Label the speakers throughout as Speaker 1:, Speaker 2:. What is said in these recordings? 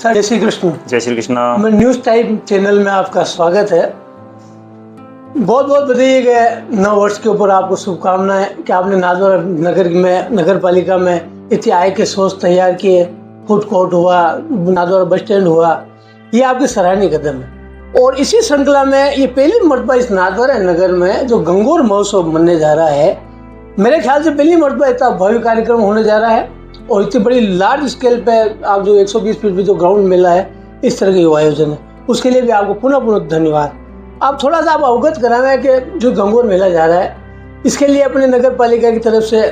Speaker 1: Sir जय श्री कृष्ण।
Speaker 2: जय श्री कृष्ण।
Speaker 1: मैं न्यूज़ टाइम चैनल में आपका स्वागत है। बहुत बहुत बधाई कि नव वर्ष के ऊपर आपको शुभकामनाएं कि आपने नादौर नगर में नगर पालिका में इतने आय के सोच तैयार किए। फूड कोर्ट हुआ, नादौर बस स्टैंड हुआ, ये आपके सराहनीय कदम है। और इसी श्रृंखला में ये पहली मरतबा इस नादौर नगर में जो गंगोर महोत्सव मनने जा रहा है, मेरे ख्याल से पहली मरतबा इतना भव्य कार्यक्रम होने जा रहा है। और इतनी बड़ी लार्ज स्केल पे आप जो 120 फीट पे जो ग्राउंड मिला है, इस तरह के आयोजन है, उसके लिए भी आपको पुनः धन्यवाद। आप थोड़ा सा आप अवगत करावें कि जो गंगोर मेला जा रहा है, इसके लिए अपने नगर पालिका की तरफ से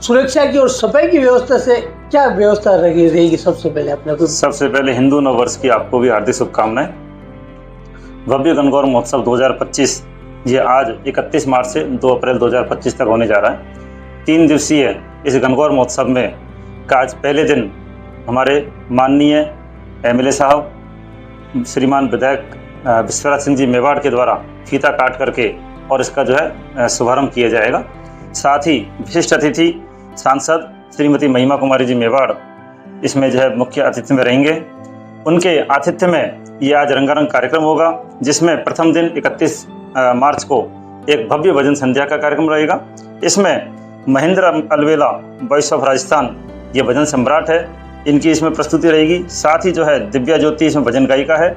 Speaker 1: सुरक्षा की और सफाई की व्यवस्था से क्या व्यवस्था रहेगी? सबसे पहले अपने को
Speaker 2: सबसे पहले हिंदू नव वर्ष की आपको भी हार्दिक शुभकामनाएं। भव्य गंगोर महोत्सव 2025 ये आज 31 मार्च से 2 अप्रैल 2025 तक होने जा रहा है। 3 दिवसीय इस गंगोर महोत्सव में का आज पहले दिन हमारे माननीय एमएलए साहब श्रीमान विधायक विश्वराज सिंह जी मेवाड़ के द्वारा फीता काट करके और इसका जो है शुभारंभ किया जाएगा। साथ ही विशिष्ट अतिथि सांसद श्रीमती महिमा कुमारी जी मेवाड़ इसमें जो है मुख्य अतिथि में रहेंगे। उनके आतिथ्य में ये आज रंगारंग कार्यक्रम होगा, जिसमें प्रथम दिन 31 मार्च को एक भव्य भजन संध्या का कार्यक्रम रहेगा। इसमें महेंद्र अलवेला वॉइस ऑफ राजस्थान ये भजन सम्राट है, इनकी इसमें प्रस्तुति रहेगी। साथ ही जो है दिव्या ज्योति इसमें भजन गायिका है।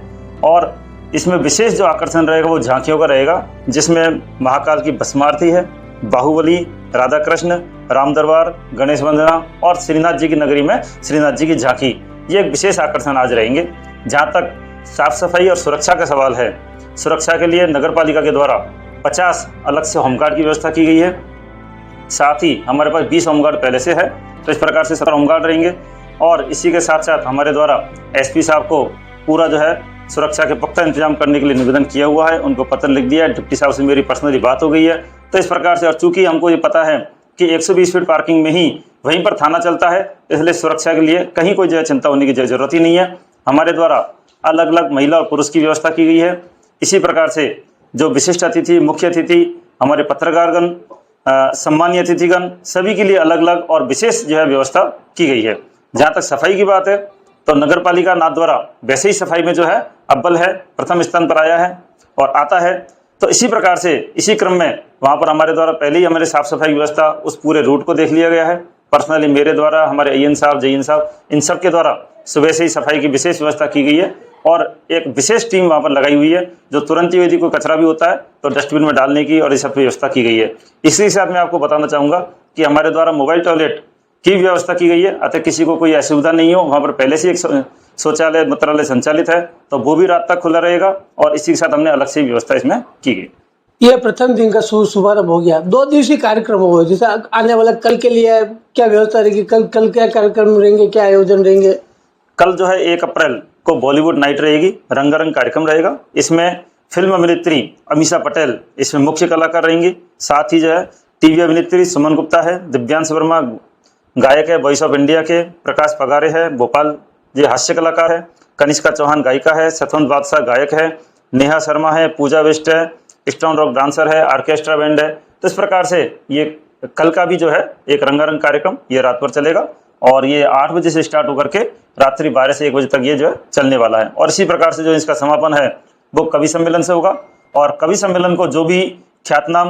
Speaker 2: और इसमें विशेष जो आकर्षण रहेगा वो झांकियों का रहेगा, जिसमें महाकाल की भस्मारती है, बाहुबली, राधा कृष्ण, राम दरबार, गणेश वंदना और श्रीनाथ जी की नगरी में श्रीनाथ जी की झांकी, ये एक विशेष आकर्षण आज रहेंगे। जहाँ तक साफ सफाई और सुरक्षा का सवाल है, सुरक्षा के लिए नगर पालिका के द्वारा 50 अलग से होमगार्ड की व्यवस्था की गई है। साथ ही हमारे पास 20 होमगार्ड पहले से है, तो इस प्रकार से 17 होमगार्ड रहेंगे। और इसी के साथ साथ हमारे द्वारा एसपी साहब को पूरा जो है सुरक्षा के पुख्ता इंतजाम करने के लिए निवेदन किया हुआ है, उनको पत्र लिख दिया है। डिप्टी साहब से मेरी पर्सनली बात हो गई है। तो इस प्रकार से, और चूंकि हमको ये पता है कि 120 फीट पार्किंग में ही वहीं पर थाना चलता है, इसलिए सुरक्षा के लिए कहीं कोई जो है चिंता होने की जरूरत ही नहीं है। हमारे द्वारा अलग अलग महिला और पुरुष की व्यवस्था की गई है। इसी प्रकार से जो विशिष्ट अतिथि, मुख्य अतिथि, हमारे पत्रकारगण, सम्मानीय अतिथिगण, सभी के लिए अलग अलग और विशेष जो है व्यवस्था की गई है। जहाँ तक सफाई की बात है, तो नगर पालिका नाथद्वारा वैसे ही सफाई में जो है अव्वल है, प्रथम स्थान पर आया है और आता है। तो इसी प्रकार से इसी क्रम में वहाँ पर हमारे द्वारा पहले ही हमारे साफ सफाई की व्यवस्था उस पूरे रूट को देख लिया गया है। पर्सनली मेरे द्वारा, हमारे AN साहब, JN साहब, इन सब के द्वारा सुबह से ही सफाई की विशेष व्यवस्था की गई है। और एक विशेष टीम वहाँ पर लगाई हुई है, जो तुरंत ही यदि कोई कचरा भी होता है तो डस्टबिन में डालने की और इस सब व्यवस्था की गई है। इसी के साथ मैं आपको बताना चाहूँगा कि हमारे द्वारा मोबाइल टॉयलेट की व्यवस्था की गई है, अतः किसी को कोई असुविधा नहीं हो। वहाँ पर पहले से एक शौचालय मूत्रालय संचालित है, तो वो भी रात तक खुला रहेगा। और इसी के साथ हमने अलग से व्यवस्था इसमें की गई।
Speaker 1: यह प्रथम दिन का शुभारंभ हो गया। 2 दिवसीय कार्यक्रम होगा, जैसे आने वाला कल के लिए क्या व्यवस्था रहेगी? कल क्या कार्यक्रम रहेंगे, क्या आयोजन रहेंगे?
Speaker 2: कल जो है 1 अप्रैल को बॉलीवुड नाइट रहेगी, रंगारंग कार्यक्रम रहेगा। इसमें फिल्म अभिनेत्री अमीषा पटेल इसमें मुख्य कलाकार रहेंगी। साथ ही जो है टीवी अभिनेत्री सुमन गुप्ता है, दिव्यांश वर्मा गायक है वॉइस ऑफ इंडिया के, प्रकाश पगारे है भोपाल जी हास्य कलाकार है, कनिष्का चौहान गायिका है, सतवंत बादशाह गायक है, नेहा शर्मा है, पूजा बिष्ट है, स्टोन रॉक डांसर है, ऑर्केस्ट्रा बैंड है। तो इस प्रकार से ये कल का भी जो है एक रंगारंग कार्यक्रम ये रात भर चलेगा और ये 8 बजे से स्टार्ट होकर के रात्रि 12 से 1 बजे तक ये जो है चलने वाला है। और इसी प्रकार से जो इसका समापन है वो कवि सम्मेलन से होगा। और कवि सम्मेलन को जो भी ख्यातनाम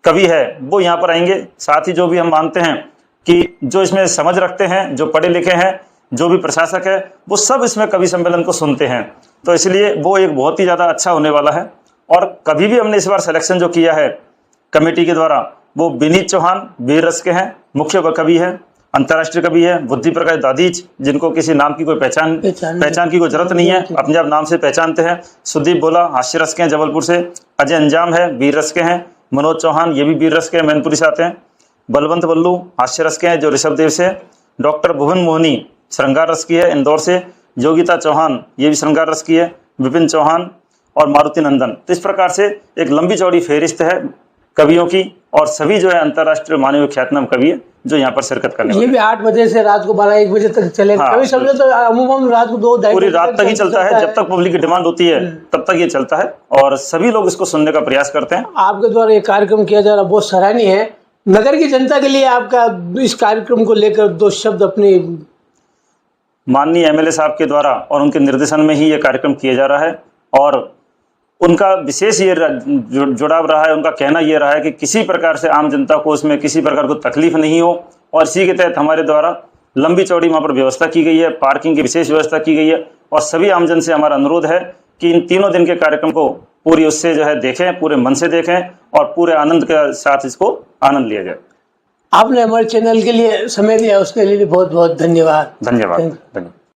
Speaker 2: कवि है वो यहाँ पर आएंगे। साथ ही जो भी हम मानते हैं कि जो इसमें समझ रखते हैं, जो पढ़े लिखे हैं, जो भी प्रशासक है, वो सब इसमें कवि सम्मेलन को सुनते हैं। तो इसलिए वो एक बहुत ही ज़्यादा अच्छा होने वाला है। और कभी भी हमने इस बार सिलेक्शन जो किया है कमेटी के द्वारा, वो विनीत चौहान वीर रस के हैं, मुख्य कवि है, अंतर्राष्ट्रीय कवि है। बुद्धि प्रकाश दादीज, जिनको किसी नाम की कोई पहचान की कोई जरूरत नहीं है, अपने आप नाम से पहचानते हैं। सुदीप बोला हास्य रस के हैं जबलपुर से, अजय अंजाम है वीर रस के हैं, मनोज चौहान ये भी वीर रस के हैं, मैनपुरी से आते हैं। बलवंत बल्लू हास्य रस के हैं जो ऋषभदेव से, डॉक्टर भुवन मोहनी श्रृंगार रस की है इंदौर से, योगिता चौहान ये भी श्रृंगार रस की है, विपिन चौहान और मारुति नंदन। तो इस प्रकार से एक लंबी चौड़ी फेहरिस्त है कवियों की, और सभी जो है अंतर्राष्ट्रीय मानवीय ख्यातनाम कवि है जो यहाँ पर शिरकत करने वाले।
Speaker 1: ये भी 8 बजे से रात को 12-1 बजे तक चलेगा।
Speaker 2: हाँ,
Speaker 1: कभी समझो तो अमूमन रात को 2-2:30
Speaker 2: पूरी रात तक ही चलता है। जब तक पब्लिक की डिमांड होती है तब तक ये चलता है और सभी लोग इसको सुनने का प्रयास करते हैं।
Speaker 1: आपके द्वारा ये कार्यक्रम किया जा रहा बहुत सराहनीय है। नगर की जनता के लिए आपका इस कार्यक्रम को लेकर 2 शब्द अपनी
Speaker 2: माननीय एमएलए साहब के द्वारा और उनके निर्देशन में ही ये कार्यक्रम किया जा रहा है। और उनका विशेष ये जुड़ाव रहा है, उनका कहना ये रहा है कि किसी प्रकार से आम जनता को उसमें किसी प्रकार को तकलीफ नहीं हो, और इसी के तहत हमारे द्वारा लंबी चौड़ी वहाँ पर व्यवस्था की गई है, पार्किंग की विशेष व्यवस्था की गई है। और सभी आमजन से हमारा अनुरोध है कि इन 3 दिन के कार्यक्रम को पूरी उससे जो है देखें, पूरे मन से देखें और पूरे आनंद के साथ इसको आनंद लिया जाए।
Speaker 1: आपने हमारे चैनल के लिए समय दिया, उसके लिए बहुत बहुत धन्यवाद।
Speaker 2: धन्यवाद।